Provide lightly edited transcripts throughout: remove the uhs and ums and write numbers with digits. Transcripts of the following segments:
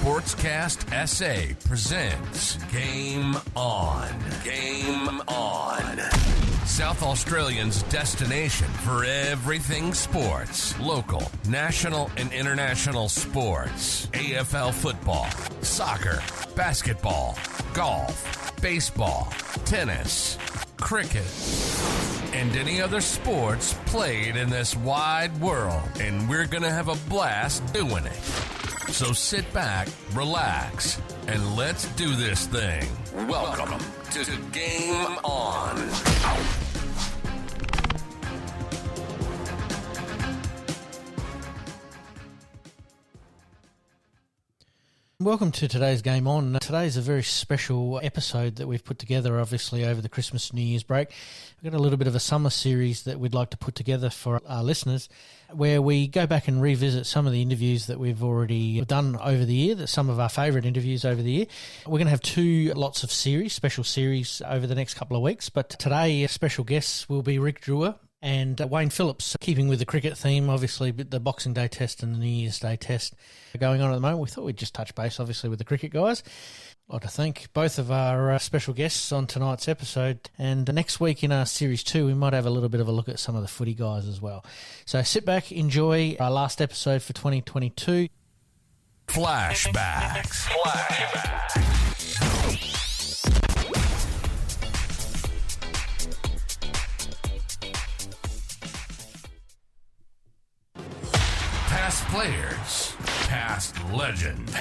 Sportscast SA presents Game On. Game On. South Australians' destination for everything sports. Local, national, and international sports. AFL football, soccer, basketball, golf, baseball, tennis, cricket, and any other sports played in this wide world. And we're going to have a blast doing it. So sit back, relax, and let's do this thing. Welcome to Game On. Welcome to today's Game On. Today's a very special episode that we've put together, obviously, over the Christmas New Year's break. We've got a little bit of a summer series that we'd like to put together for our listeners, where we go back and revisit some of the interviews that we've already done over the year, some of our favourite interviews over the year. We're going to have two lots of special series over the next couple of weeks, but today special guests will be Rick Drewer and Wayne Phillips. Keeping with the cricket theme, obviously, the Boxing Day Test and the New Year's Day Test are going on at the moment. We thought we'd just touch base, obviously, with the cricket guys. I'd like to thank both of our special guests on tonight's episode. And next week in our Series 2, we might have a little bit of a look at some of the footy guys as well. So sit back, enjoy our last episode for 2022. Flashbacks. Past players, past legends.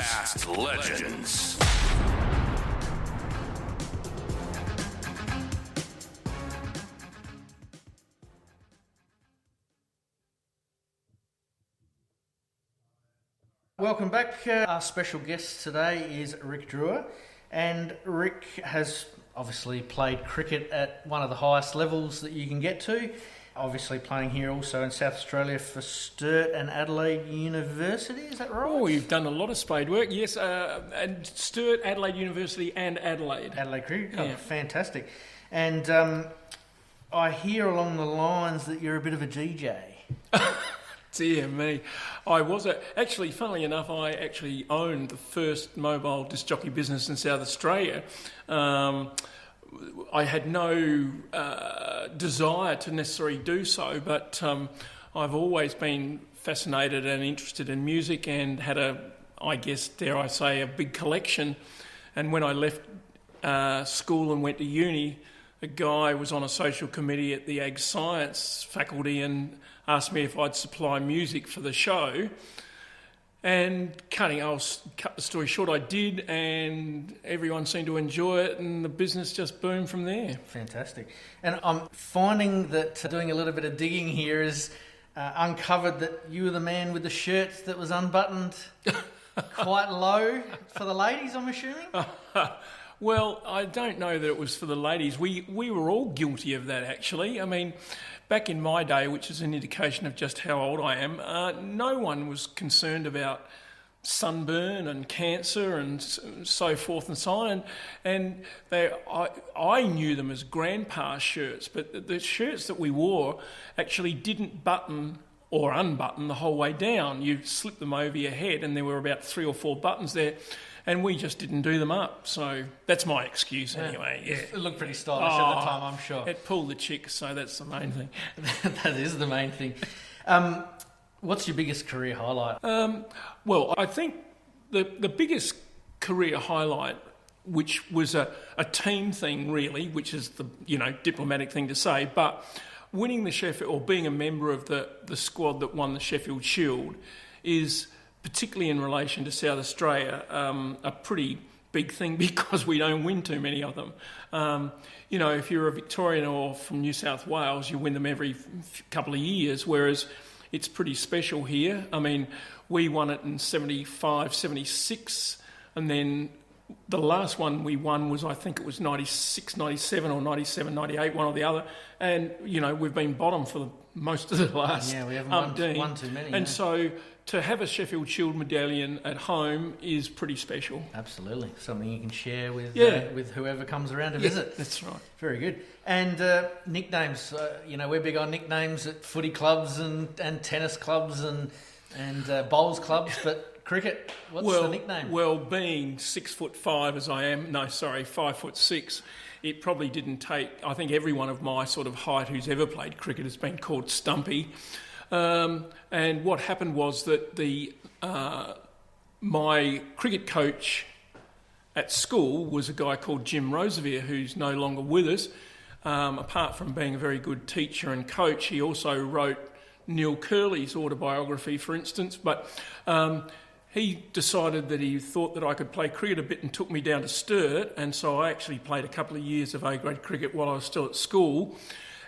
Welcome back. Our special guest today is Rick Drewer, and Rick has obviously played cricket at one of the highest levels that you can get to. Obviously playing here also in South Australia for Sturt and Adelaide University, is that right? Oh, you've done a lot of spade work, yes. And Sturt, Adelaide University and Adelaide. Adelaide Cricket Club, Yeah. Fantastic. And I hear along the lines that you're a bit of a DJ. Dear me. Actually, funnily enough, I actually owned the first mobile disc jockey business in South Australia. I had no desire to necessarily do so, but I've always been fascinated and interested in music and had I guess, dare I say, a big collection. And when I left school and went to uni, a guy was on a social committee at the Ag Science faculty and asked me if I'd supply music for the show. And I'll cut the story short, I did, and everyone seemed to enjoy it, and the business just boomed from there. Fantastic. And I'm finding that doing a little bit of digging here is uncovered that you were the man with the shirt that was unbuttoned quite low for the ladies, I'm assuming? Well, I don't know that it was for the ladies. We were all guilty of that, actually. I mean, back in my day, which is an indication of just how old I am, no one was concerned about sunburn and cancer and so forth and so on. And I knew them as grandpa shirts, but the shirts that we wore actually didn't button or unbutton the whole way down. You slip them over your head, and there were about 3 or 4 buttons there. And we just didn't do them up. So that's my excuse anyway. Yeah. It looked pretty stylish at the time, I'm sure. It pulled the chick, so that's the main thing. That is the main thing. What's your biggest career highlight? Well, I think the biggest career highlight, which was a team thing really, which is the diplomatic thing to say, but winning the Sheffield, or being a member of the squad that won the Sheffield Shield, is, particularly in relation to South Australia, a pretty big thing because we don't win too many of them. If you're a Victorian or from New South Wales, you win them every couple of years, whereas it's pretty special here. I mean, we won it in 75, 76, and then the last one we won was, I think it was 96, 97 or 97, 98, one or the other. And, we've been bottom for most of the last we haven't won too many. And so to have a Sheffield Shield medallion at home is pretty special. Absolutely. Something you can share with whoever comes around to visit. That's right. Very good. And nicknames, we're big on nicknames at footy clubs and tennis clubs and bowls clubs, but cricket? What's the nickname? Well, being 6'5" as I am, 5'6", it probably didn't take. I think everyone of my sort of height who's ever played cricket has been called Stumpy. And what happened was that my cricket coach at school was a guy called Jim Rosevier, who's no longer with us. Apart from being a very good teacher and coach, he also wrote Neil Curley's autobiography, for instance. But he decided that he thought that I could play cricket a bit and took me down to Sturt. And so I actually played a couple of years of A-grade cricket while I was still at school.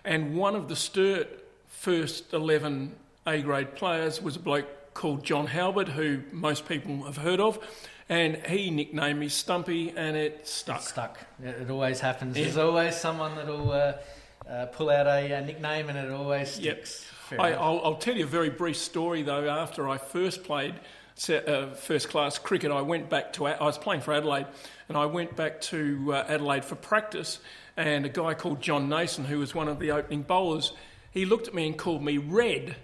And one of the Sturt first 11 A-grade players was a bloke called John Halbert, who most people have heard of. And he nicknamed me Stumpy, and it stuck. It stuck. It always happens. Yeah. There's always someone that'll pull out a nickname, and it always sticks. Yep. I'll tell you a very brief story, though. After I first played first-class cricket, I was playing for Adelaide, and I went back to Adelaide for practice, and a guy called John Nason, who was one of the opening bowlers, he looked at me and called me Red.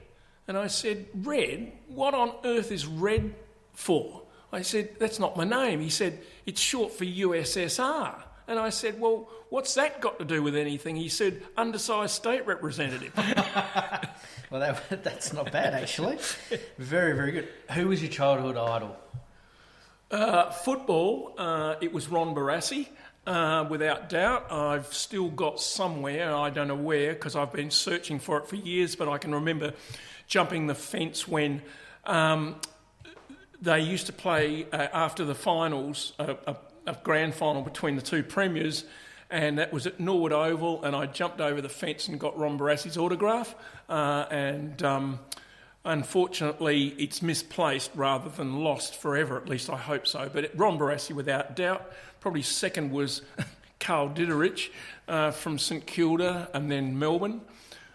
And I said, Red? What on earth is Red for? I said, that's not my name. He said, it's short for USSR. And I said, well, what's that got to do with anything? He said, undersized state representative. Well, that's not bad, actually. Very, very good. Who was your childhood idol? Football, it was Ron Barassi, without doubt. I've still got somewhere, I don't know where, because I've been searching for it for years, but I can remember jumping the fence when they used to play after the finals, a grand final between the two premiers, and that was at Norwood Oval, and I jumped over the fence and got Ron Barassi's autograph, and unfortunately it's misplaced rather than lost forever, at least I hope so. But Ron Barassi, without doubt. Probably second was Carl Ditterich from St Kilda and then Melbourne.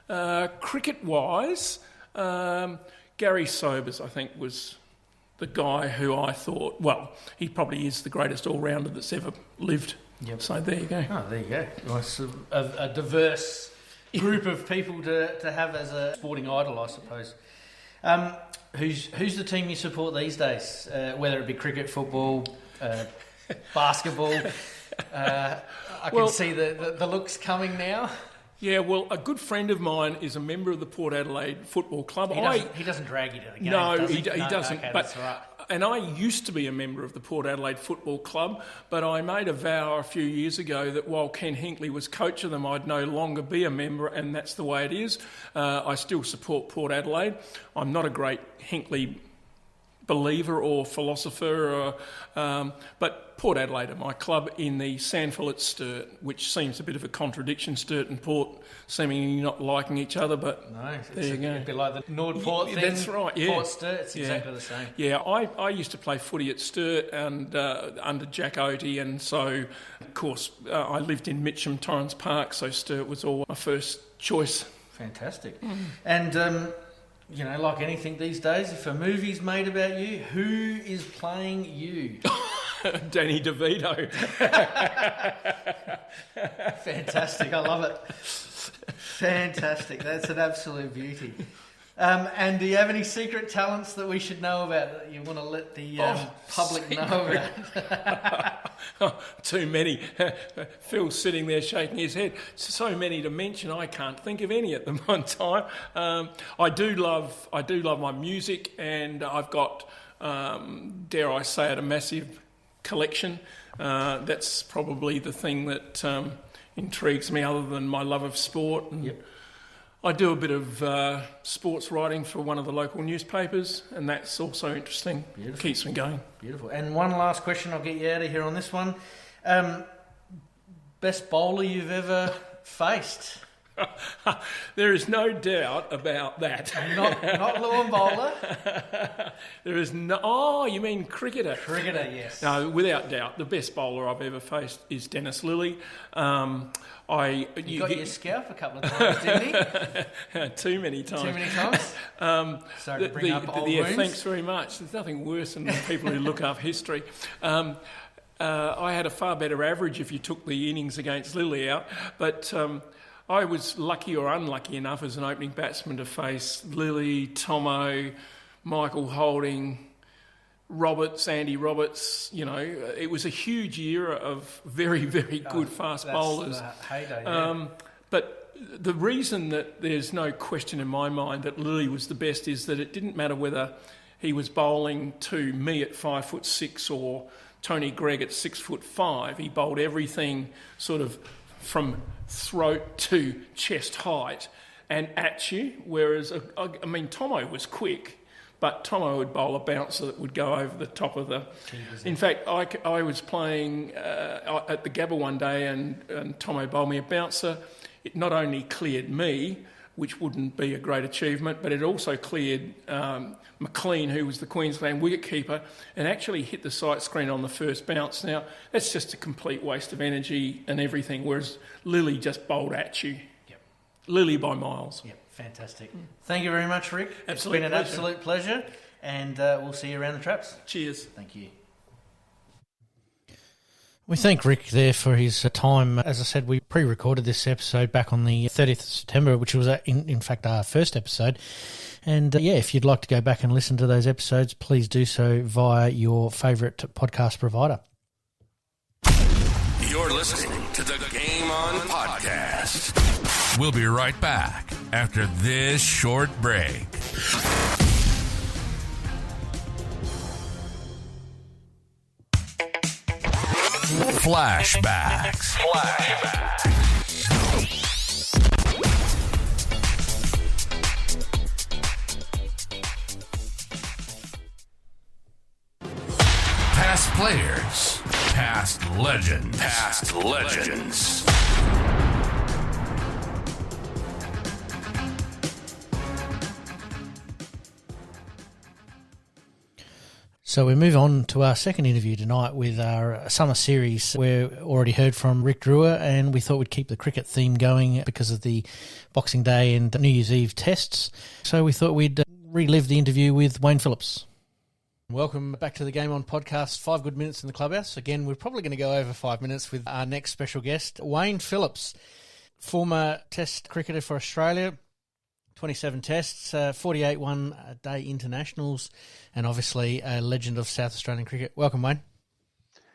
Cricket-wise, Gary Sobers, I think, was the guy who I thought, well, he probably is the greatest all-rounder that's ever lived. Yep. So there you go. Oh, there you go. Well, it's a diverse group of people to have as a sporting idol, I suppose. Who's the team you support these days? Whether it be cricket, football, basketball. I can see the looks coming now. Yeah, well, a good friend of mine is a member of the Port Adelaide Football Club. He doesn't drag you to the game. No, he doesn't. Okay, but, that's right. And I used to be a member of the Port Adelaide Football Club, but I made a vow a few years ago that while Ken Hinkley was coach of them, I'd no longer be a member, and that's the way it is. I still support Port Adelaide. I'm not a great Hinkley believer or philosopher, but Port Adelaide are my club in the Sandford at Sturt, which seems a bit of a contradiction, Sturt and Port seemingly not liking each other, but no, there you go. A bit like the Nord-Port thing. That's right, yeah. Port Sturt, it's exactly the same. Yeah, I used to play footy at Sturt and under Jack Oatey, and so, of course, I lived in Mitcham, Torrens Park, so Sturt was all my first choice. Fantastic. And you know, like anything these days, if a movie's made about you, who is playing you? Danny DeVito. Fantastic, I love it. Fantastic, that's an absolute beauty. And do you have any secret talents that we should know about that you want to let the public know about? Too many. Phil's sitting there shaking his head. So many to mention, I can't think of any at the one time. I do love my music, and I've got, dare I say it, a massive collection. That's probably the thing that intrigues me, other than my love of sport. And yep. I do a bit of sports writing for one of the local newspapers, and that's also interesting. Beautiful. Keeps me going. Beautiful. And one last question, I'll get you out of here on this one. Best bowler you've ever faced? There is no doubt about that. Not Lewin Bowler? There is no... Oh, you mean cricketer? Cricketer, yes. No, without doubt. The best bowler I've ever faced is Dennis Lilly. You got your scalp a couple of times, didn't he? Too many times. Too many times? Sorry to bring up old wounds. Thanks very much. There's nothing worse than people who look up history. I had a far better average if you took the innings against Lilly out, but... I was lucky or unlucky enough as an opening batsman to face Lilly, Tomo, Michael Holding, Roberts, Andy Roberts, it was a huge era of very, very good fast bowlers. Heyday, yeah. But the reason that there's no question in my mind that Lilly was the best is that it didn't matter whether he was bowling to me at 5'6" or Tony Gregg at 6'5". He bowled everything sort of from throat to chest height and at you, whereas, Tomo was quick, but Tomo would bowl a bouncer that would go over the top of the... In fact, I was playing at the Gabba one day and Tomo bowled me a bouncer. It not only cleared me, which wouldn't be a great achievement, but it also cleared McLean, who was the Queensland wicketkeeper, and actually hit the sight screen on the first bounce. Now, that's just a complete waste of energy and everything, whereas Lilly just bowled at you. Yep. Lilly by miles. Yep, fantastic. Thank you very much, Rick. It's been an absolute pleasure, and we'll see you around the traps. Cheers. Thank you. We thank Rick there for his time. As I said, we pre-recorded this episode back on the 30th of September, which was, in fact, our first episode. And, if you'd like to go back and listen to those episodes, please do so via your favourite podcast provider. You're listening to the Game On Podcast. We'll be right back after this short break. Flashbacks. Past players, past legends. So we move on to our second interview tonight with our summer series. We've already heard from Rick Drewer, and we thought we'd keep the cricket theme going because of the Boxing Day and New Year's Eve tests. So we thought we'd relive the interview with Wayne Phillips. Welcome back to the Game On podcast, 5 good minutes in the clubhouse. Again, we're probably going to go over 5 minutes with our next special guest, Wayne Phillips, former Test cricketer for Australia, 27 tests, 48 one-day internationals, and obviously a legend of South Australian cricket. Welcome, Wayne.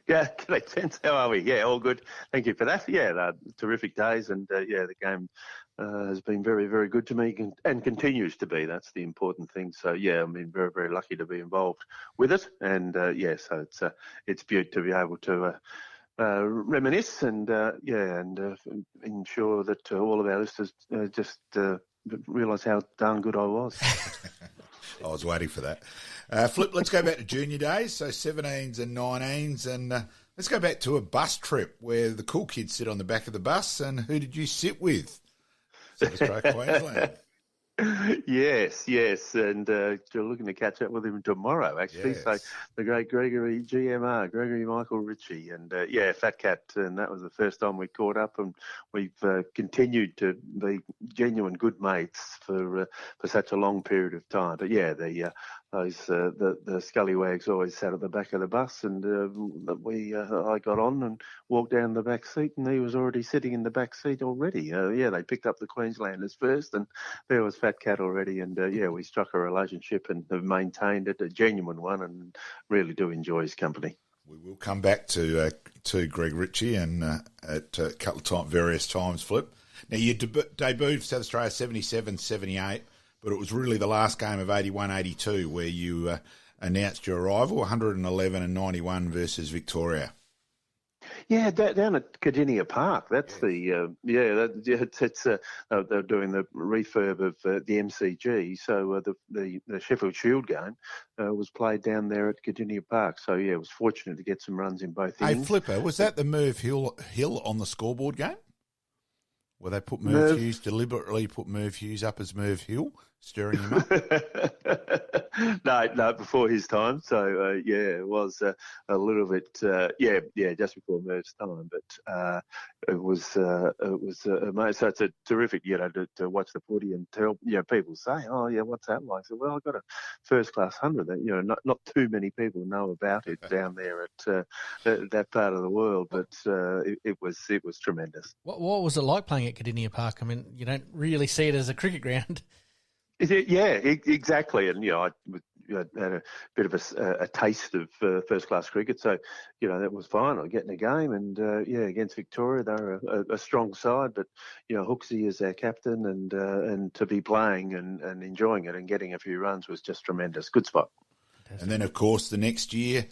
Yeah, g'day, Vince. How are we? Yeah, all good. Thank you for that. Yeah, terrific days, and the game has been very, very good to me and continues to be. That's the important thing. So, yeah, I've been very, very lucky to be involved with it, and so it's beautiful to be able to reminisce and ensure that all of our listeners just realise how darn good I was. I was waiting for that. Flip, let's go back to junior days, so 17s and 19s, and let's go back to a bus trip where the cool kids sit on the back of the bus, and who did you sit with? South Australia, Queensland. Yes, and looking to catch up with him tomorrow, actually. Yes. So the great Gregory Michael Ritchie, and Fat Cat, and that was the first time we caught up, and we've continued to be genuine good mates for such a long period of time. But yeah, the scallywags always sat at the back of the bus, and I got on and walked down the back seat, and he was already sitting in the back seat already. They picked up the Queenslanders first, and there was Fat Cat already, and we struck a relationship and have maintained it, a genuine one, and really do enjoy his company. We will come back to Greg Ritchie and at a couple of various times, Flip. Now, you debuted for South Australia 77, 78, but it was really the last game of 81, 82 where you announced your arrival, 111 and 91 versus Victoria. Yeah, down at Cardinia Park. That's they're doing the refurb of the MCG. So the Sheffield Shield game was played down there at Cardinia Park. So yeah, I was fortunate to get some runs in both innings. Hey, Flipper, was that the Merv Hill on the scoreboard game? Where they put Merv Hughes, deliberately put Merv Hughes up as Merv Hill, stirring him up? No, before his time. So, it was a little bit, just before Merv's time. But it was amazing. So it's a terrific, to watch the footy and tell, people say, oh, yeah, what's that like? So, well, I got a first-class 100 that, not too many people know about it down there at that part of the world. But it was tremendous. What was it like playing at Cardinia Park? I mean, you don't really see it as a cricket ground. Yeah, exactly. And, I had a bit of a taste of first-class cricket. So, that was fine. I get in a game, and against Victoria, they're a strong side, but Hooksy is our captain, and to be playing and enjoying it and getting a few runs was just tremendous. Good spot. And then, of course, the next year,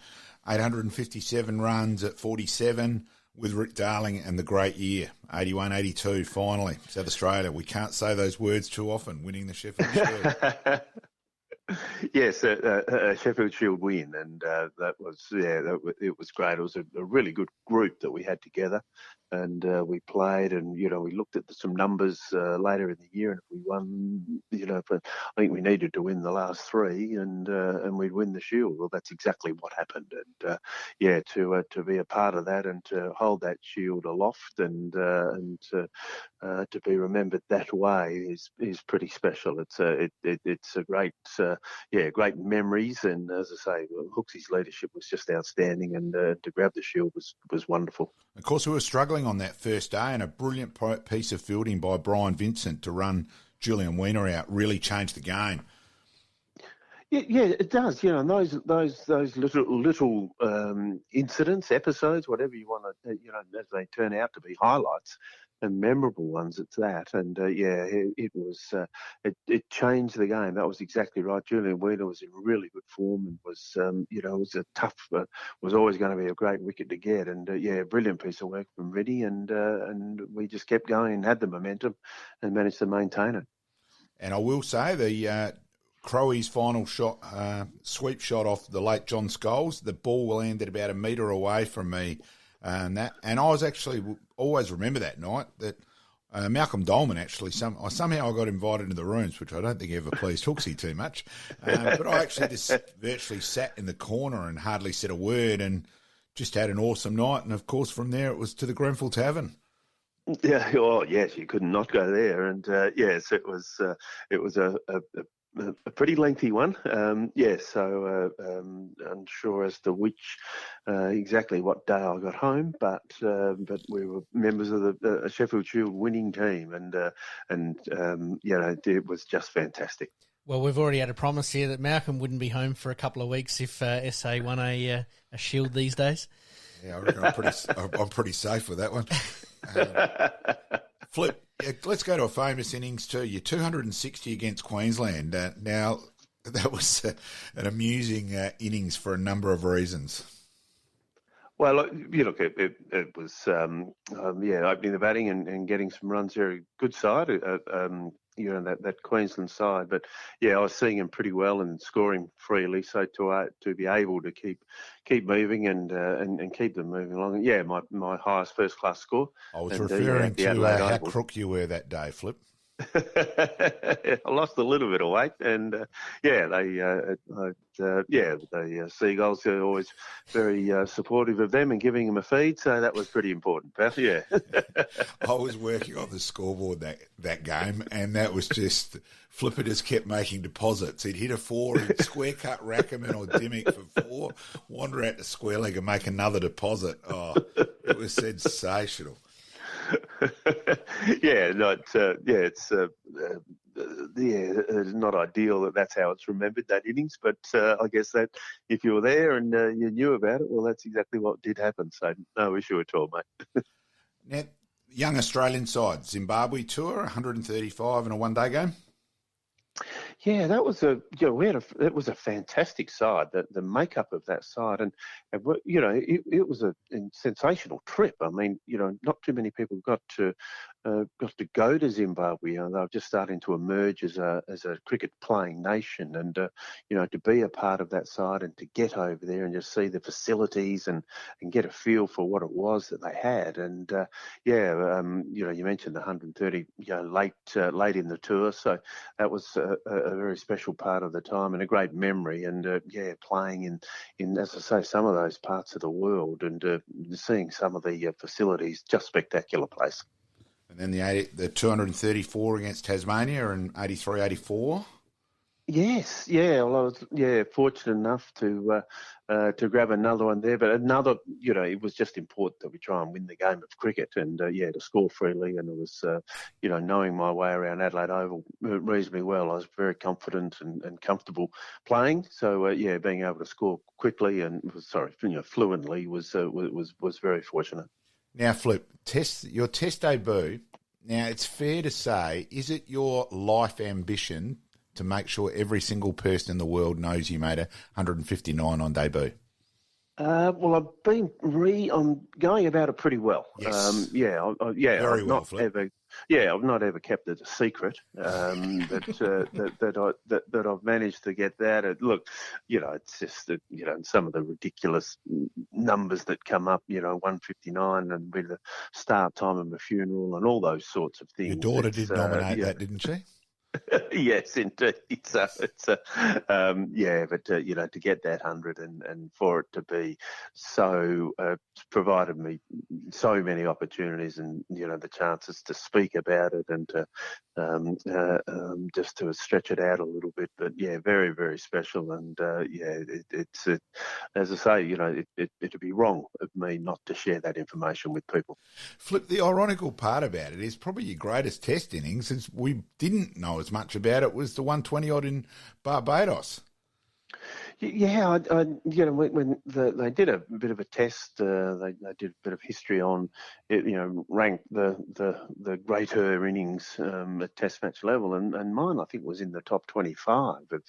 857 runs at 47 with Rick Darling, and the great year, 81-82, finally, South Australia. We can't say those words too often, winning the Sheffield Shield. Yes, a Sheffield Shield win, and that was it was great. It was a really good group that we had together, and we played, and we looked at some numbers later in the year, and if we won, but I think we needed to win the last three, and we'd win the Shield. Well, that's exactly what happened, and to be a part of that and to hold that Shield aloft and to be remembered that way is pretty special. It's a great great memories, and as I say, Hooksy's leadership was just outstanding, and to grab the Shield was wonderful. Of course, we were struggling on that first day, and a brilliant piece of fielding by Brian Vincent to run Julian Weiner out really changed the game. Yeah, it does. And those little incidents, episodes, whatever you want to, as they turn out to be highlights and memorable ones, it's that. And it was it changed the game. That was exactly right. Julian Weiner was in really good form and was was a tough, was always going to be a great wicket to get. And brilliant piece of work from Riddy, and we just kept going and had the momentum and managed to maintain it. And I will say the Crowe's final shot, sweep shot off the late John Scholes, the ball landed about a metre away from me, and I was actually always remember that night that Malcolm Dolman actually somehow I got invited into the rooms, which I don't think ever pleased Hooksy too much, but I actually just virtually sat in the corner and hardly said a word, and just had an awesome night. And of course, from there it was to the Grenfell Tavern. Yeah, oh yes, you could not go there, and yes, it was a pretty lengthy one. So unsure as to which exactly what day I got home, but we were members of the Sheffield Shield winning team, and it was just fantastic. Well, we've already had a promise here that Malcolm wouldn't be home for a couple of weeks if SA won a Shield these days. Yeah, I reckon I'm pretty safe with that one. Flip, let's go to a famous innings too. You're 260 against Queensland. Now, that was an amusing innings for a number of reasons. Well, it was opening the batting and getting some runs there. A good side, that Queensland side. But I was seeing him pretty well and scoring freely. So to be able to keep moving and keep them moving along. Yeah, my highest first class score. I was referring to how crook you were that day, Flip. I lost a little bit of weight, and the Seagulls are always very supportive of them and giving them a feed, so that was pretty important, pal. Yeah. I was working on the scoreboard that game, and that was just Flipper just kept making deposits. He'd hit a 4, he'd square cut Rackerman or Dimmick for 4, wander out to square leg and make another deposit. Oh, it was sensational. It's not ideal that's how it's remembered, that innings, but I guess that if you were there and you knew about it, well, that's exactly what did happen, so no issue at all, mate. Now, young Australian side, Zimbabwe tour, 135 in a one-day game. Yeah, that was it was a fantastic side. The makeup of that side, and it was a sensational trip. I mean, not too many people got to go to Zimbabwe. They were just starting to emerge as a cricket playing nation, and to be a part of that side and to get over there and just see the facilities and get a feel for what it was that they had. And you mentioned the 130 late in the tour, so that was a very special part of the time and a great memory, and playing in as I say, some of those parts of the world, and seeing some of the facilities, just spectacular place. And then the 234 against Tasmania and 83-84. Yes, yeah. Well, I was fortunate enough to grab another one there, but another, it was just important that we try and win the game of cricket, and to score freely, and it was, knowing my way around Adelaide Oval reasonably well. I was very confident and comfortable playing, so being able to score quickly and fluently was very fortunate. Now, Flip, your test debut. Now, it's fair to say, is it your life ambition to make sure every single person in the world knows you made 159 on debut? Well, I'm going about it pretty well. Yes. Very well, Flip. I've not ever kept it a secret. That I've managed to get that. Look, it's just that some of the ridiculous numbers that come up. 159 and with the start time of my funeral and all those sorts of things. Your daughter did nominate that, didn't she? Yes, indeed. So it's to get that 100 and for it to be so provided me so many opportunities and the chances to speak about it and to just to stretch it out a little bit. But very, very special. And it's as I say, it'd be wrong of me not to share that information with people. Flip, the ironical part about it is probably your greatest test innings, since we didn't know as much about it, was the 120 odd in Barbados. Yeah, when they did a bit of a test, they did a bit of history on it, ranked the greater innings at Test match level, and mine I think was in the top 25 of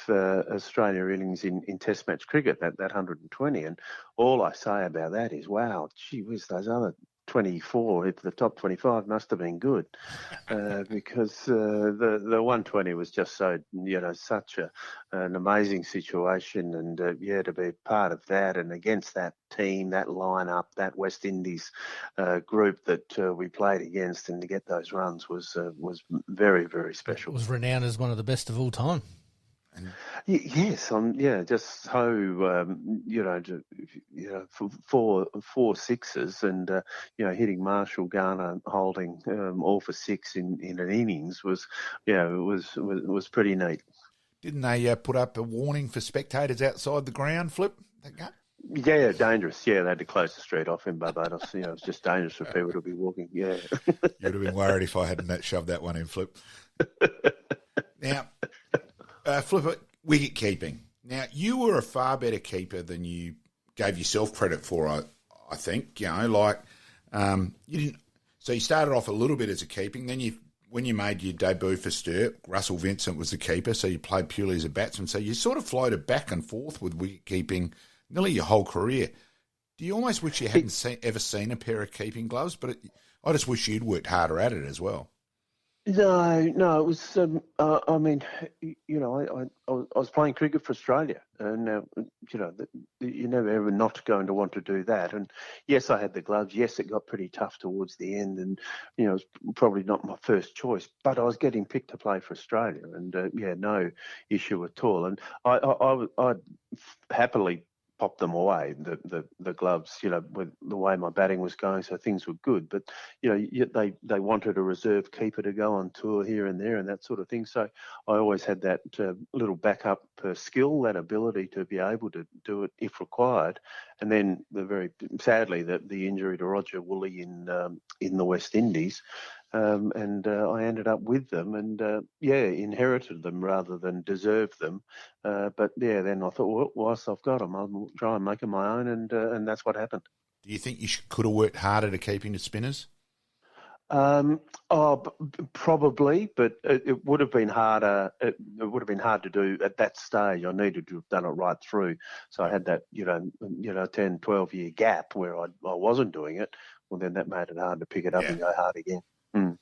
the Australia innings in Test match cricket, that 120, and all I say about that is, wow, gee whiz, those other 24, if the top 25 must have been good, because the 120 was just so, such an amazing situation, and to be part of that and against that team, that lineup, that West Indies group that we played against, and to get those runs was very, very special. It was renowned as one of the best of all time. Yes, just so four sixes and hitting Marshall, Garner, Holding all for six in an innings was pretty neat. Didn't they put up a warning for spectators outside the ground, Flip? Yeah, dangerous. Yeah, they had to close the street off in Barbados. It was just dangerous for people to be walking. Yeah, you'd have been worried if I hadn't shoved that one in, Flip. Now. Flip, wicket keeping. Now, you were a far better keeper than you gave yourself credit for, I think. You didn't. So you started off a little bit as a keeping. Then when you made your debut for Sturt, Russell Vincent was the keeper, so you played purely as a batsman. So you sort of floated back and forth with wicket keeping nearly your whole career. Do you almost wish you hadn't ever seen a pair of keeping gloves? But I just wish you'd worked harder at it as well. No, it was. I was playing cricket for Australia, and you're never ever not going to want to do that. And yes, I had the gloves. Yes, it got pretty tough towards the end, and it was probably not my first choice. But I was getting picked to play for Australia, and no issue at all. And I'd happily pop them away, the gloves, with the way my batting was going, so things were good. But they wanted a reserve keeper to go on tour here and there and that sort of thing. So I always had that little backup skill, that ability to be able to do it if required. And then sadly the injury to Roger Woolley in the West Indies. And I ended up with them and, inherited them rather than deserved them. Then I thought, well, whilst I've got them, I'll try and make them my own, and that's what happened. Do you think you could have worked harder to keeping the spinners? Probably, but it would have been harder. It would have been hard to do at that stage. I needed to have done it right through. So I had that, 10, 12 year gap where I wasn't doing it. Well, then that made it hard to pick it up and go hard again. Mm.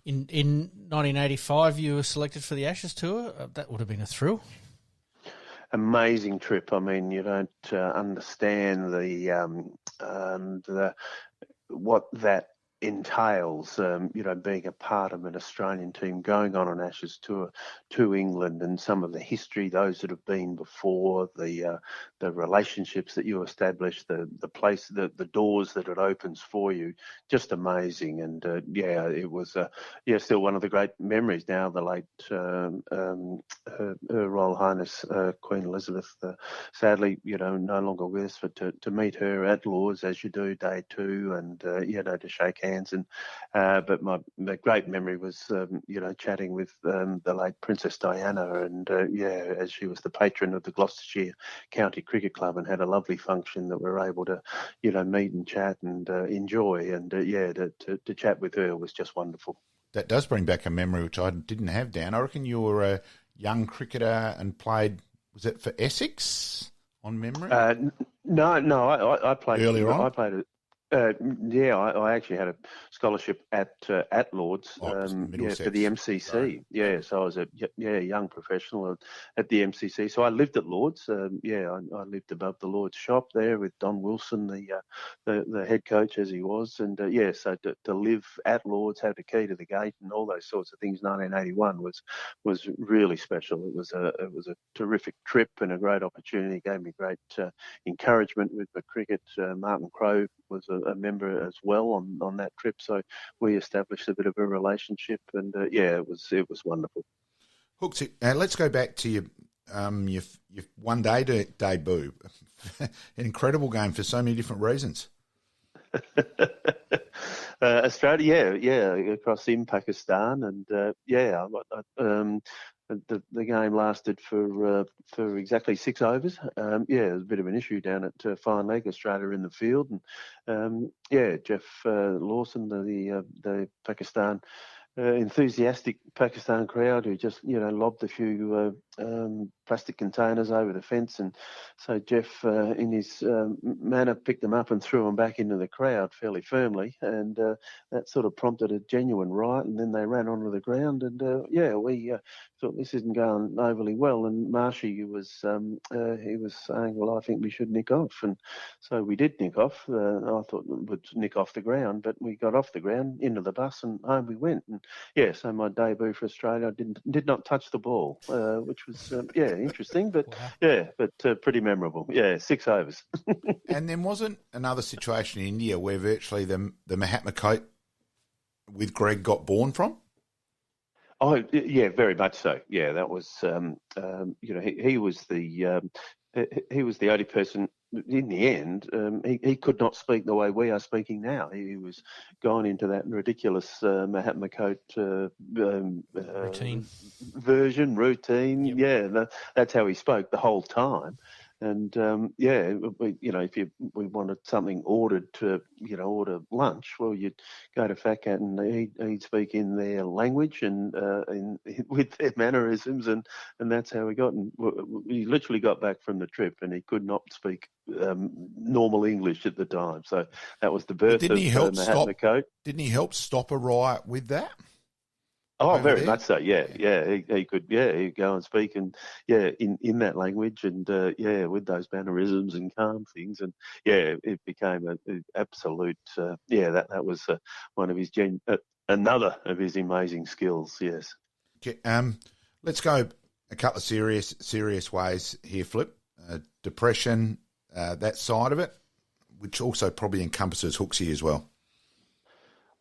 In 1985, you were selected for the Ashes tour. That would have been a thrill. Amazing trip. I mean, you don't understand what that entails, being a part of an Australian team, going on an Ashes tour to England, and some of the history, those that have been before, the relationships that you establish, the place, the doors that it opens for you, just amazing. And it was still one of the great memories. Now the late Her Royal Highness Queen Elizabeth, sadly, no longer with us, but to meet her at Lord's, as you do, day two, and to shake hands. And but my great memory was chatting with the late Princess Diana, and as she was the patron of the Gloucestershire County Cricket Club, and had a lovely function that we were able to meet and chat and enjoy. And to chat with her was just wonderful. That does bring back a memory which I didn't have, Dan. I reckon you were a young cricketer and played, was it for Essex, on memory? No, I played earlier on. I played it. I actually had a scholarship at Lord's for the MCC. Right. Yeah, so I was a young professional at the MCC. So I lived at Lord's. I lived above the Lord's shop there with Don Wilson, the head coach as he was, and so to live at Lord's, have the key to the gate, and all those sorts of things. 1981 was really special. It was a terrific trip and a great opportunity. It gave me great encouragement with the cricket. Martin Crowe was a member as well on that trip, so we established a bit of a relationship, and it was wonderful. Hooksy, let's go back to your one day debut. An incredible game for so many different reasons. Australia, across in Pakistan, and the game lasted for exactly 6 overs. It was a bit of an issue down at fine leg, Australia in the field, and Jeff Lawson, the Pakistan enthusiastic Pakistan crowd, who just lobbed a few plastic containers over the fence, and so Jeff in his manner picked them up and threw them back into the crowd fairly firmly, and that sort of prompted a genuine riot, and then they ran onto the ground, and we thought this isn't going overly well, and Marshy was saying, well, I think we should nick off, and so we did nick off. I thought we'd nick off the ground, but we got off the ground, into the bus, and home we went. And so my debut for Australia, I did not touch the ball, which was interesting, but wow. Pretty memorable. 6 overs. And then wasn't another situation in India where virtually the Mahatma Coat with Greg got born from? Oh yeah, very much so. Yeah, that was he was the only person. In the end, he could not speak the way we are speaking now. He was gone into that ridiculous Mahatma Coat routine. Routine. Yep. Yeah, that's how he spoke the whole time. And if we wanted something ordered to, order lunch, well, you'd go to Fat Cat and he'd speak in their language and with their mannerisms, and that's how we got. And we literally got back from the trip, and he could not speak normal English at the time. So that was the birth of Mahatma Coat. Didn't he help stop a riot with that? Oh, very much so. Yeah. He could. Yeah, he'd go and speak, and in that language, and with those mannerisms and calm things, and it became an absolute. That was one of his another of his amazing skills. Yes. Okay, let's go a couple of serious ways here, Flip. Depression, that side of it, which also probably encompasses Hooksy as well.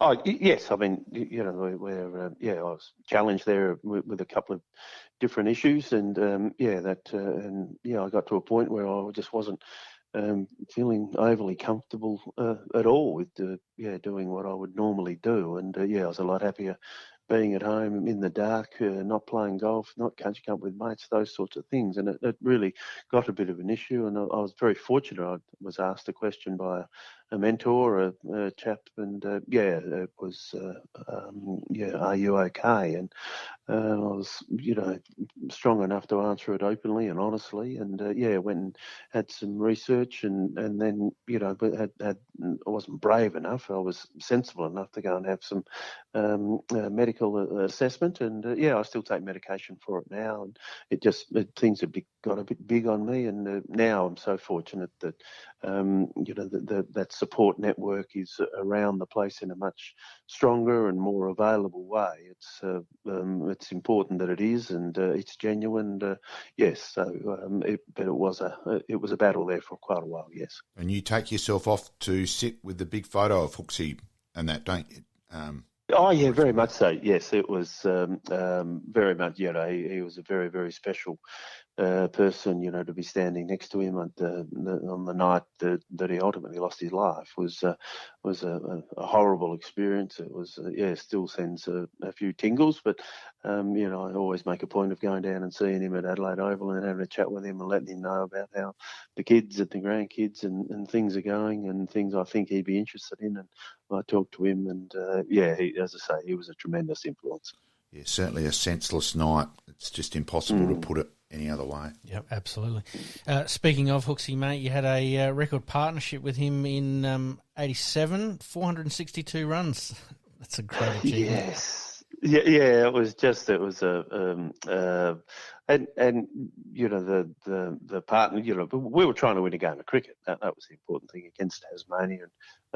Oh, yes. I mean, I was challenged there with a couple of different issues, and I got to a point where I just wasn't feeling overly comfortable at all with doing what I would normally do, and I was a lot happier being at home in the dark, not playing golf, not catching up with mates, those sorts of things. And it really got a bit of an issue. And I was very fortunate. I was asked a question by a mentor, a chap, and it was, are you okay? And I was, strong enough to answer it openly and honestly. And went and had some research, and then, I wasn't brave enough. I was sensible enough to go and have some medical assessment, and I still take medication for it now, and things have got a bit big on me, and now I'm so fortunate that that support network is around the place in a much stronger and more available way. It's important that it is, and it's genuine. Yes, so but it was a battle there for quite a while. Yes. And you take yourself off to sit with the big photo of Hooksy and that, don't you? Oh yeah, very much so. Yes, it was very much. He was a very, very special person. To be standing next to him on the night that he ultimately lost his life was a horrible experience. It was still sends a few tingles, but I always make a point of going down and seeing him at Adelaide Oval and having a chat with him and letting him know about how the kids and the grandkids and things are going and things I think he'd be interested in. And I talked to him, and as I say, he was a tremendous influence. Yeah, certainly a senseless night. It's just impossible to put it any other way. Yep, absolutely. Speaking of Hooksy, mate, you had a record partnership with him in 87, 462 runs. That's a great achievement. Yes. Yeah, it was the partner, we were trying to win a game of cricket. That was the important thing against Tasmania.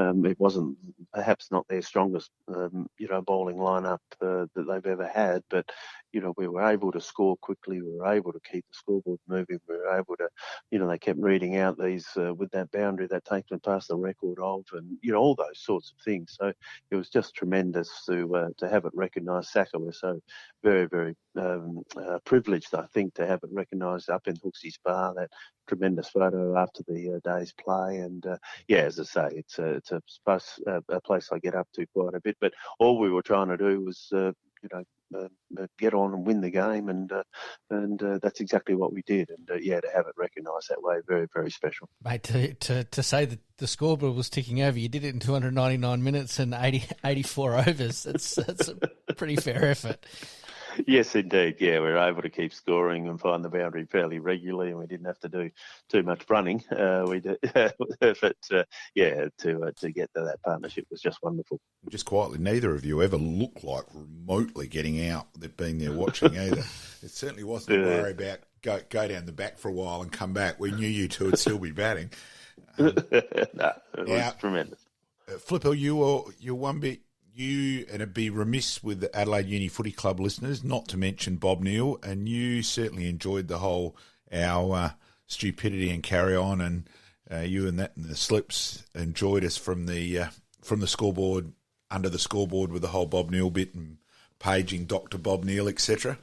It wasn't perhaps not their strongest, bowling lineup that they've ever had, but we were able to score quickly. We were able to keep the scoreboard moving. We were able to, they kept reading out these with that boundary that takes them past the record of, and all those sorts of things. So it was just tremendous to have it recognised. Saka was so very, very privileged, I think, to have it recognised up in Hooksy's bar. That tremendous photo after the day's play, and as I say, it's a place I get up to quite a bit. But all we were trying to do was get on and win the game, and that's exactly what we did. And to have it recognised that way, very, very special. Mate, to say that the scoreboard was ticking over, you did it in 299 minutes and 84 overs. That's a pretty fair effort. Yes, indeed. Yeah, we were able to keep scoring and find the boundary fairly regularly, and we didn't have to do too much running. We did, but to get to that partnership was just wonderful. Just quietly, neither of you ever looked like remotely getting out, being there watching either. It certainly wasn't a worry about go down the back for a while and come back. We knew you two would still be batting. It was tremendous. Flipper, you were one bit. And it'd be remiss with the Adelaide Uni Footy Club listeners not to mention Bob Neal, and you certainly enjoyed the whole our stupidity and carry on, and you and the Slips enjoyed us from the scoreboard, under the scoreboard with the whole Bob Neal bit and paging Dr. Bob Neal, etc.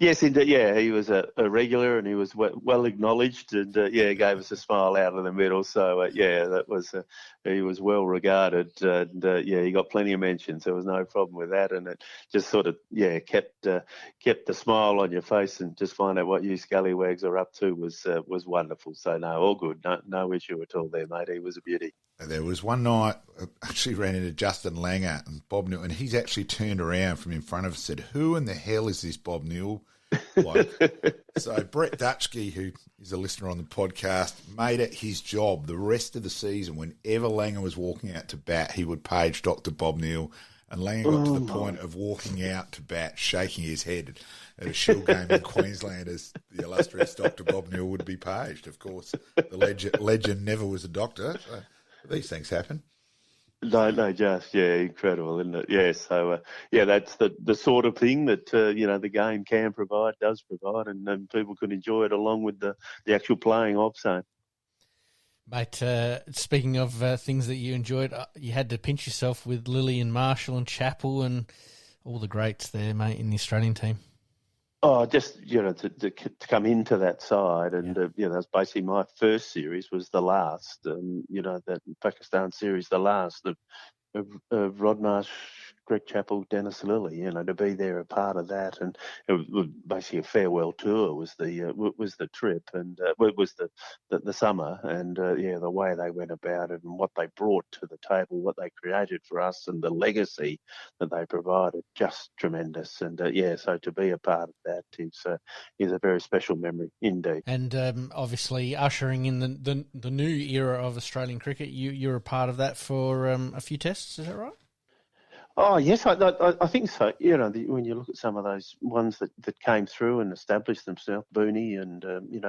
Yes, indeed. Yeah, he was a regular, and he was well acknowledged, and gave us a smile out of the middle. So that was he was well regarded, and he got plenty of mentions. There was no problem with that, and it just sort of kept the smile on your face, and just find out what you scallywags are up to was wonderful. So no, all good, no issue at all there, mate. He was a beauty. There was one night I actually ran into Justin Langer and Bob Neal, and he's actually turned around from in front of us and said, "Who in the hell is this Bob Neal?" So Brett Dutchke, who is a listener on the podcast, made it his job the rest of the season. Whenever Langer was walking out to bat, he would page Dr. Bob Neal, and Langer got to the point of walking out to bat, shaking his head at a Shield game in Queensland as the illustrious Dr. Bob Neal would be paged. Of course, the legend never was a doctor. So these things happen. No, just incredible, isn't it? Yeah, so that's the sort of thing that the game does provide, and people can enjoy it along with the actual playing of. So, mate, speaking of things that you enjoyed, you had to pinch yourself with Lillian Marshall and Chappell and all the greats there, mate, in the Australian team. Oh, just to come into that side, and that's basically my first series was the last, that Pakistan series, the last of Rod Marsh, Greg Chappell, Dennis Lilly, to be there, a part of that, and it was basically a farewell tour was the trip, and it was the summer, and the way they went about it and what they brought to the table, what they created for us, and the legacy that they provided, just tremendous, and so to be a part of that is a very special memory indeed. And obviously ushering in the new era of Australian cricket, you're a part of that for a few tests, is that right? Oh yes, I think so. You know, when you look at some of those ones that came through and established themselves, Booney and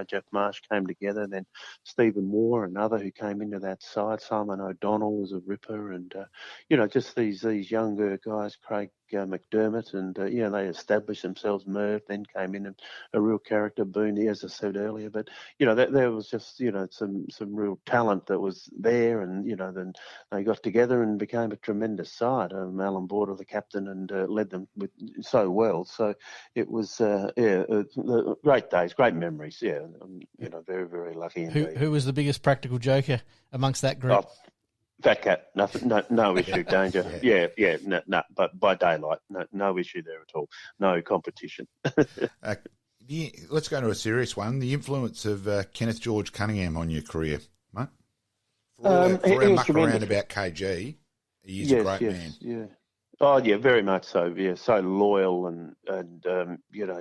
Jeff Marsh came together, and then Stephen Moore, another who came into that side. Simon O'Donnell was a ripper, and just these younger guys, Craig McDermott, and they established themselves. Merv then came in, and a real character, Booney, as I said earlier. But there was just some real talent that was there, and then they got together and became a tremendous side. Alan Border, the captain, and led them so well. So it was great days, great memories. Yeah, very, very lucky indeed. Who was the biggest practical joker amongst that group? Oh, Fat Cat, nothing, no issue, danger. Yeah, no, but by daylight, no issue there at all. No competition. Let's go to a serious one. The influence of Kenneth George Cunningham on your career, mate? For our muck around about KG, he is a great man. Yeah. Oh yeah, very much so. Yeah, so loyal and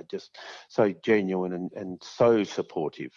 just so genuine and so supportive.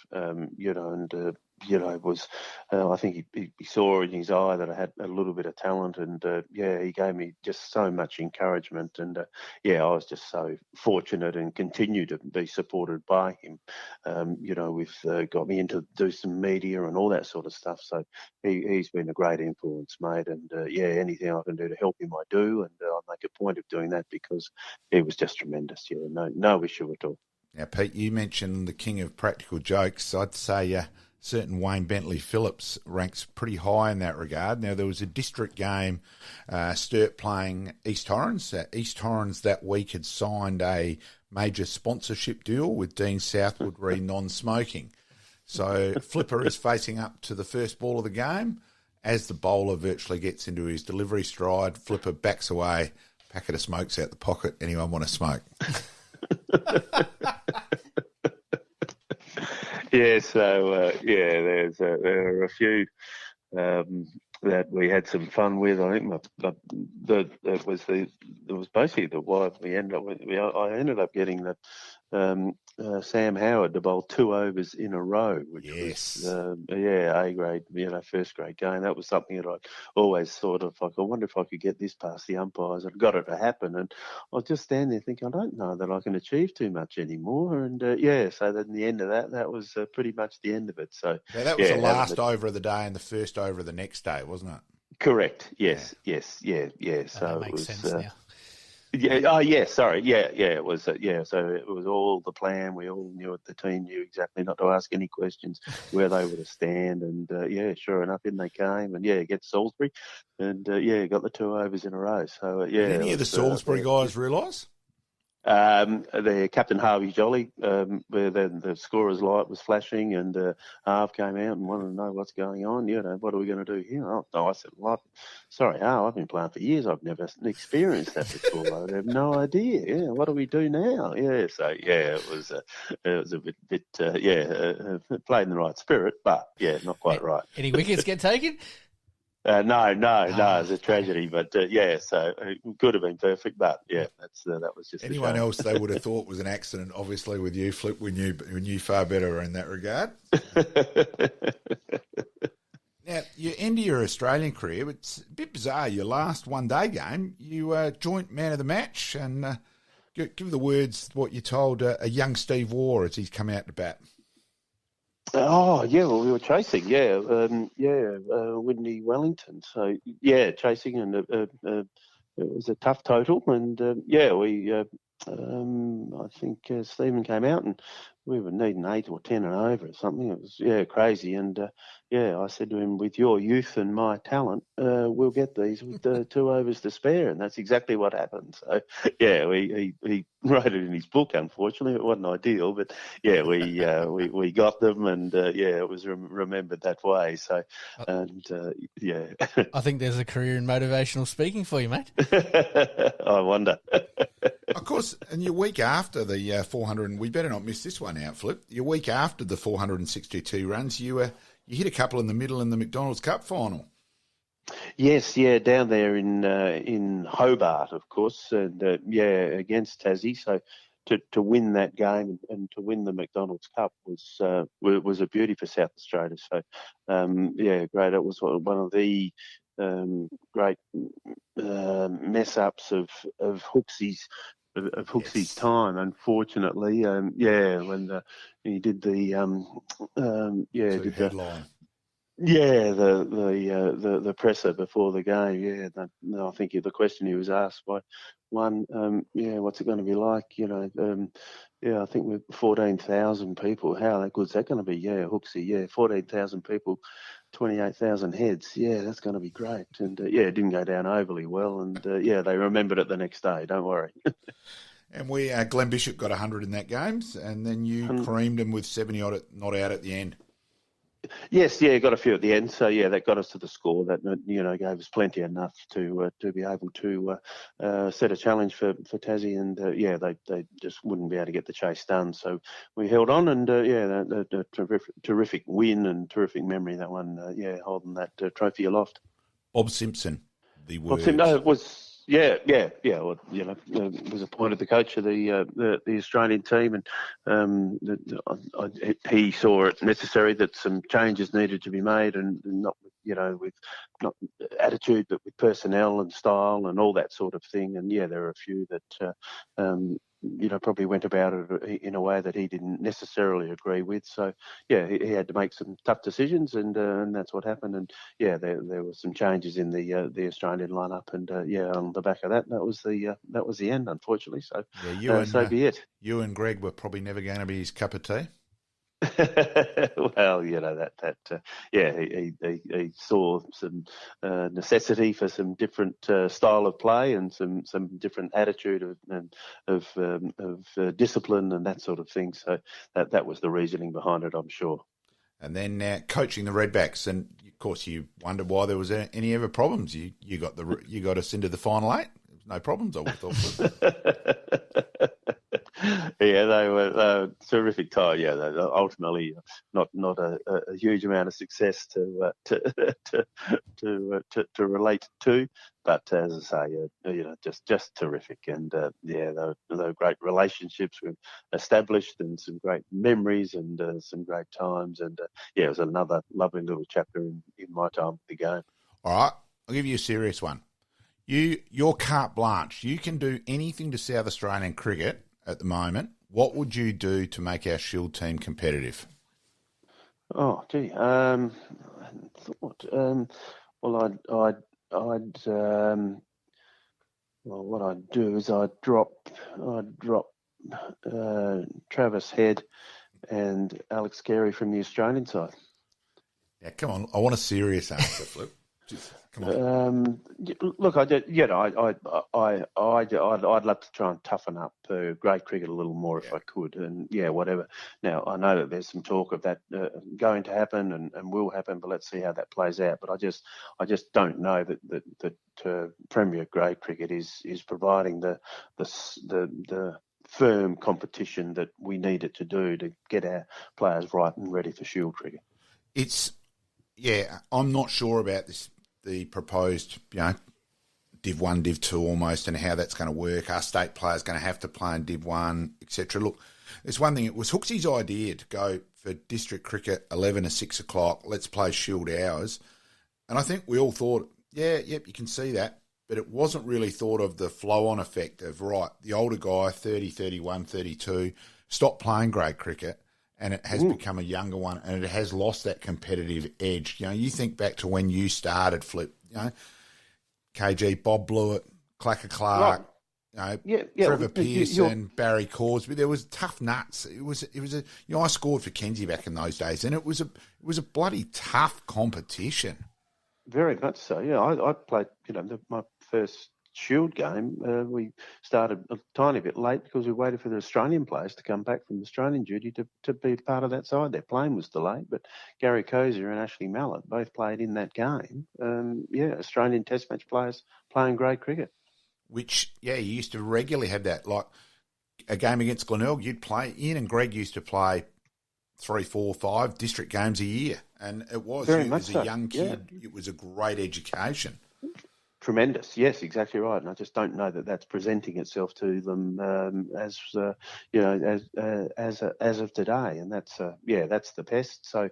Was I think he saw in his eye that I had a little bit of talent, and he gave me just so much encouragement, and I was just so fortunate and continue to be supported by him. We've got me into do some media and all that sort of stuff. So he's been a great influence, mate. And anything I can do to help him, I do, and I make a point of doing that because he was just tremendous. Yeah, no issue at all. Now, Pete, you mentioned the king of practical jokes. I'd say certain Wayne Bentley Phillips ranks pretty high in that regard. Now, there was a district game, Sturt playing East Torrens. East Torrens that week had signed a major sponsorship deal with Dean Southwood re non-smoking. So Flipper is facing up to the first ball of the game. As the bowler virtually gets into his delivery stride, Flipper backs away, packet of smokes out the pocket. Anyone want to smoke? Yeah, so there are a few that we had some fun with. I think it was basically the wife we ended up with. I ended up getting Sam Howard to bowl 2 overs in a row, which was A grade, first grade game. That was something that I always thought of. Like, I wonder if I could get this past the umpires. I got it to happen, and I was just standing there thinking, I don't know that I can achieve too much anymore. And so then the end of that was pretty much the end of it. So that was the last over of the day and the first over of the next day, wasn't it? Correct. Yes. Oh, So that makes sense now. Yeah. Oh, yeah. Sorry. Yeah. It was. So it was all the plan. We all knew it. The team knew exactly not to ask any questions where they were to stand. And sure enough, in they came. And get Salisbury, and got the 2 overs in a row. So Did any of the Salisbury guys realise? The Captain Harvey Jolly, where the scorer's light was flashing, and Harv came out and wanted to know what's going on. What are we going to do here? Oh, I said, well, sorry, Harv, I've been playing for years. I've never experienced that before. I have no idea. Yeah, what do we do now? Yeah, so it was a bit played in the right spirit, but not quite right. Any wickets get taken? No, it's a tragedy, but so it could have been perfect, but that was just anyone else they would have thought was an accident. Obviously, with you, Flip, we knew far better in that regard. Now, you end your Australian career, but it's a bit bizarre. Your last one-day game, you joint man of the match, and give the words what you told a young Steve Waugh as he's come out to bat. Oh, yeah, well, we were chasing, Whitney Wellington. So, chasing, and it was a tough total. And, I think Stephen came out and we were needing 8 or 10 and over or something. It was, crazy. And, I said to him, with your youth and my talent, we'll get these with 2 overs to spare. And that's exactly what happened. So, he wrote it in his book, unfortunately. It wasn't ideal, but, we got them, and, it was remembered that way. So, and, I think there's a career in motivational speaking for you, mate. I wonder. Of course, and your week after the 400, and we better not miss this one out, Flip. Your week after the 462 runs, you hit a couple in the middle in the McDonald's Cup final. Yes, down there in Hobart, of course, and against Tassie. So to win that game and to win the McDonald's Cup was a beauty for South Australia. So great. It was one of the great mess ups of Hooksy's. Of Hooksy's time, unfortunately, when he did the headline. The presser before the game. I think the question he was asked by one, what's it going to be like? I think with 14,000 people, how good's that going to be? Yeah, Hooksy, 14,000 people, 28,000 heads. Yeah, that's going to be great. And it didn't go down overly well. And they remembered it the next day. Don't worry. And Glenn Bishop got 100 in that game, and then you creamed him with 70 odd not out at the end. Yes, got a few at the end. So that got us to the score. That gave us plenty enough to be able to set a challenge for Tassie, and they just wouldn't be able to get the chase done. So we held on, and a terrific win and terrific memory, that one. Holding that trophy aloft. Bob Simpson, the words. It was. Well, was appointed the coach of the Australian team, and he saw it necessary that some changes needed to be made, and not with not attitude, but with personnel and style and all that sort of thing. And there are a few that probably went about it in a way that he didn't necessarily agree with. So he had to make some tough decisions, and that's what happened. And there were some changes in the Australian lineup, and on the back of that, that was the end, unfortunately. So so be it. You and Greg were probably never going to be his cup of tea. Well, he saw some necessity for some different style of play and some different attitude of discipline and that sort of thing. So that was the reasoning behind it, I'm sure. And then coaching the Redbacks, and of course you wondered why there was any ever problems. You got us into the final 8. There was no problems, I would have thought. They were terrific time. Ultimately not a huge amount of success to relate to, but as I say, just terrific. And they were great relationships we've established, and some great memories, and some great times. And it was another lovely little chapter in my time with the game. All right, I'll give you a serious one. Your carte blanche. You can do anything to South Australian cricket at the moment. What would you do to make our Shield team competitive? Oh, gee. I hadn't thought. What I'd do is I'd drop Travis Head and Alex Carey from the Australian side. Yeah, come on. I want a serious answer, Flip. Come on. Look, I'd love to try and toughen up grade cricket a little more if I could, and whatever. Now I know that there's some talk of that going to happen and will happen, but let's see how that plays out. But I just don't know that Premier grade cricket is providing the firm competition that we need it to do to get our players right and ready for Shield cricket. I'm not sure about this. The proposed, Div 1, Div 2 almost, and how that's going to work. Our state players going to have to play in Div 1, etc. Look, there's one thing. It was Hooksy's idea to go for district cricket 11 to 6 o'clock. Let's play Shield hours. And I think we all thought, you can see that. But it wasn't really thought of the flow-on effect of, right, the older guy, 30, 31, 32, stop playing grade cricket. And it has become a younger one, and it has lost that competitive edge. You think back to when you started, Flip. KG, Bob Blewett, Clacker Clark, Trevor Pearson, Barry Corsby. There was tough nuts. It was I scored for Kenzie back in those days, and it was a bloody tough competition. Very much so. Yeah, I played. My first Shield game, we started a tiny bit late because we waited for the Australian players to come back from Australian duty to be part of that side. Their plane was delayed, but Gary Cozier and Ashley Mallett both played in that game. Australian Test match players playing grade cricket. Which, you used to regularly have that. Like a game against Glenelg, you'd play. Ian and Greg used to play 3, 4, 5 district games a year. And it was, Very much as a so. young kid, it was a great education. tremendous. Yes, exactly right. And I just don't know that that's presenting itself to them as of today. And that's the pest. So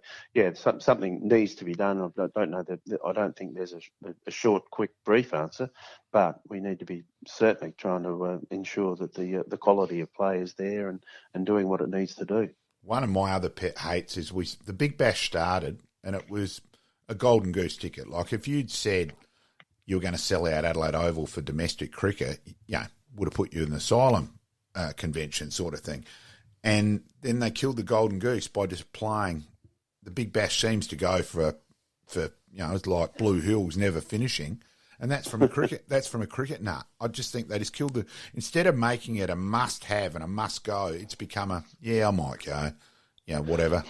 something needs to be done. I don't know that. I don't think there's a short, quick, brief answer, but we need to be certainly trying to ensure that the quality of play is there and doing what it needs to do. One of my other pet hates is the Big Bash started and it was a golden goose ticket. Like if you'd said you were going to sell out Adelaide Oval for domestic cricket, would have put you in the asylum convention sort of thing. And then they killed the golden goose by just playing. The Big Bash seems to go for it's like Blue Hills never finishing. And that's from a cricket. That's from a cricket nut. I just think they just killed instead of making it a must-have and a must-go, it's become I might go, whatever.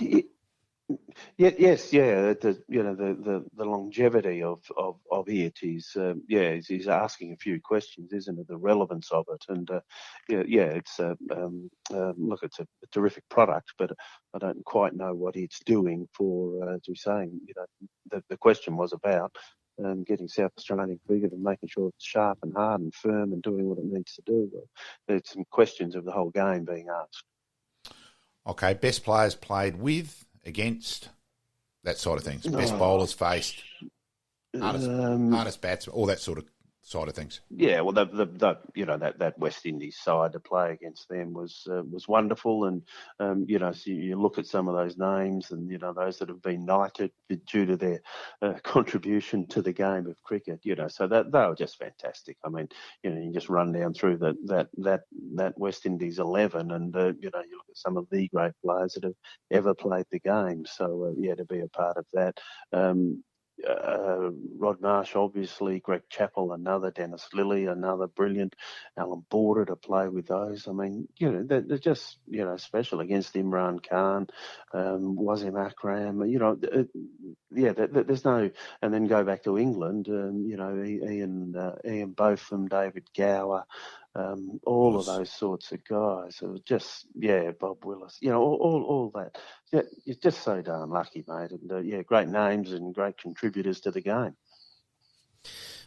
Yes. The longevity of it is is asking a few questions, isn't it? The relevance of it, and it's look, it's a terrific product, but I don't quite know what it's doing for. As we're saying, the question was about. Getting South Australian cricket and making sure it's sharp and hard and firm and doing what it needs to do. There's some questions of the whole game being asked. Okay, best players played with, against, that sort of things. Best bowlers faced, hardest batsmen, all that sort of side of things. Yeah, well, that West Indies side to play against them was wonderful, and so you look at some of those names, and those that have been knighted due to their contribution to the game of cricket. So that they were just fantastic. I mean, you just run down through that West Indies 11, and you look at some of the great players that have ever played the game. So to be a part of that. Rod Marsh, obviously, Greg Chappell, another, Dennis Lilly, another brilliant, Alan Border to play with those. I mean, they're just, special against Imran Khan, Wasim Akram, there's no, and then go back to England, Ian Botham, David Gower, all of those sorts of guys. It was just, Bob Willis, all that. Yeah, you're just so darn lucky, mate. And great names and great contributors to the game.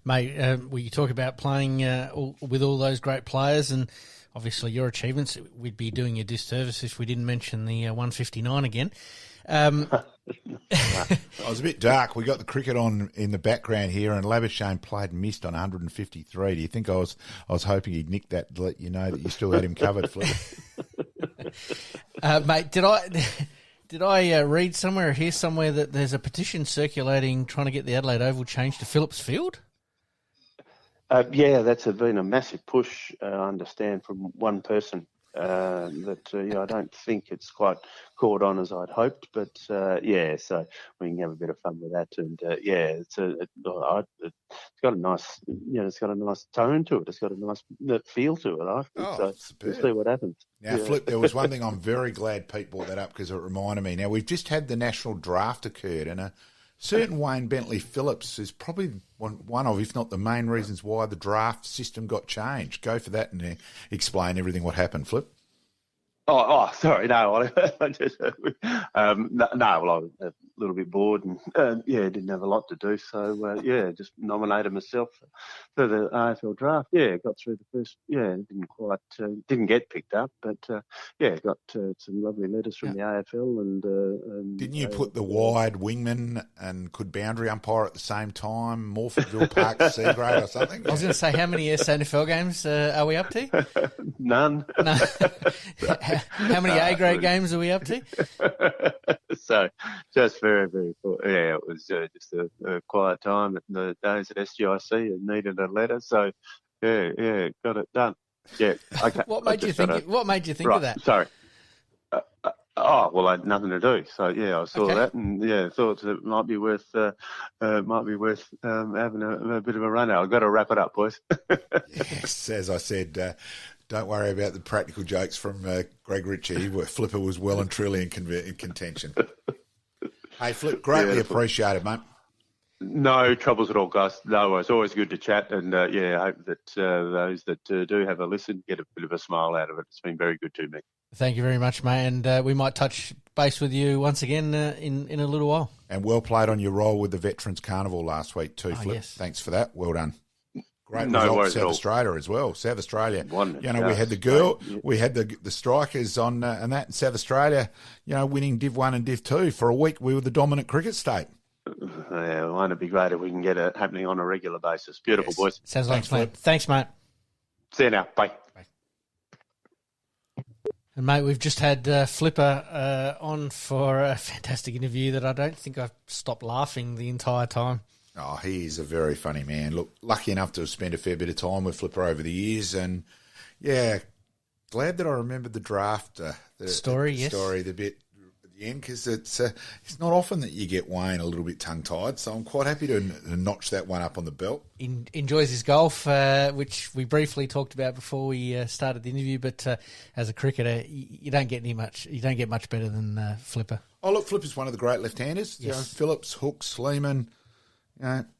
Mate, you talk about playing with all those great players and obviously your achievements. We'd be doing you a disservice if we didn't mention the 159 again. It was a bit dark. We got the cricket on in the background here, and Labuschagne played and missed on 153. Do you think I was hoping he'd nick that to let you know that you still had him covered, Flip? Mate, did I read somewhere or hear somewhere that there's a petition circulating trying to get the Adelaide Oval changed to Phillips Field? That's been a massive push, I understand, from one person. I don't think it's quite caught on as I'd hoped, but so we can have a bit of fun with that. And it's got a nice, it's got a nice tone to it. It's got a nice feel to it. I think so. We'll see what happens. Now, Flip, there was one thing I'm very glad Pete brought that up because it reminded me. Now, we've just had the national draft occurred, and a certain Wayne Bentley Phillips is probably one of, if not the main reasons why the draft system got changed. Go for that and explain everything what happened, Flip. Oh, sorry, no. I just, I was a little bit bored and didn't have a lot to do, so just nominated myself for the AFL draft. Yeah, got through the first. Yeah, didn't get picked up, but got some lovely letters from the AFL and. Didn't you put the wide wingman and could boundary umpire at the same time, Morfordville Park, C grade or something? I was going to say, how many SANFL games are we up to? None. No. How many A-grade games are we up to? So, just very, very cool. Yeah, it was just a quiet time at the days at SGIC and needed a letter. So, got it done. Yeah, okay. What made you think of that? Sorry. I had nothing to do. So, I saw that and, thought it might be worth having a bit of a run out. I've got to wrap it up, boys. Yes, as I said, don't worry about the practical jokes from Greg Ritchie. Flipper was well and truly in contention. Hey, Flip, greatly appreciated, mate. No troubles at all, guys. No, it's always good to chat, and I hope that those that do have a listen get a bit of a smile out of it. It's been very good to me. Thank you very much, mate, and we might touch base with you once again in a little while. And well played on your role with the Veterans Carnival last week too, Flip. Yes. Thanks for that. Well done. great No result for worries at South all. Australia as well. South Australia, Won it, we yeah. had the girl, Yeah. we had the strikers on, and that in South Australia, winning Div 1 and Div 2 for a week. We were the dominant cricket state. Yeah, won't it be great if we can get it happening on a regular basis? Beautiful, Yes. boys. Sounds like Thanks, fun. Flip. Thanks, mate. See you now. Bye. And, mate, we've just had Flipper on for a fantastic interview that I don't think I've stopped laughing the entire time. Oh, he is a very funny man. Look, lucky enough to have spent a fair bit of time with Flipper over the years, and yeah, glad that I remembered the draft Story, yes. story the bit at the end, because it's not often that you get Wayne a little bit tongue tied. So I'm quite happy to notch that one up on the belt. Enjoys his golf, which we briefly talked about before we started the interview. But as a cricketer, you don't get much better than Flipper. Oh, look, Flipper's one of the great left-handers. Yes. Phillips, Hooks, Sleeman.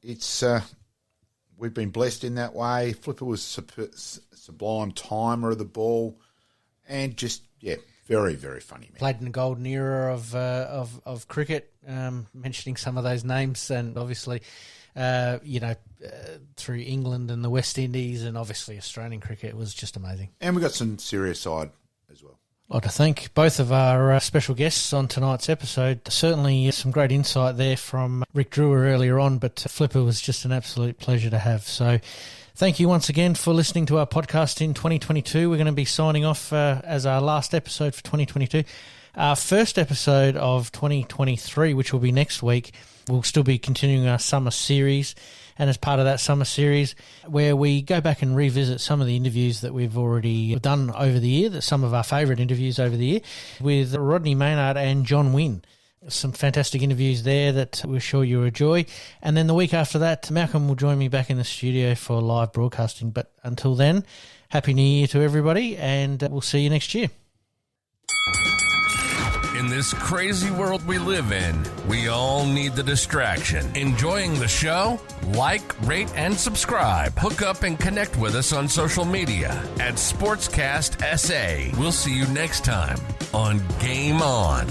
It's we've been blessed in that way. Flipper was sublime timer of the ball, and just very, very funny man. Played in the golden era of cricket. Mentioning some of those names, and obviously, through England and the West Indies, and obviously Australian cricket, it was just amazing. And we got some serious side as well. I'd like to thank both of our special guests on tonight's episode. Certainly some great insight there from Rick Drewer earlier on, but Flipper was just an absolute pleasure to have. So thank you once again for listening to our podcast in 2022. We're going to be signing off as our last episode for 2022. Our first episode of 2023, which will be next week, we'll still be continuing our summer series. And as part of that summer series, where we go back and revisit some of the interviews that we've already done over the year, some of our favourite interviews over the year, with Rodney Maynard and John Wynn. Some fantastic interviews there that we're sure you'll enjoy. And then the week after that, Malcolm will join me back in the studio for live broadcasting. But until then, Happy New Year to everybody, and we'll see you next year. In this crazy world we live in, we all need the distraction. Enjoying the show? Like, rate, and subscribe. Hook up and connect with us on social media at Sportscast SA. We'll see you next time on Game On.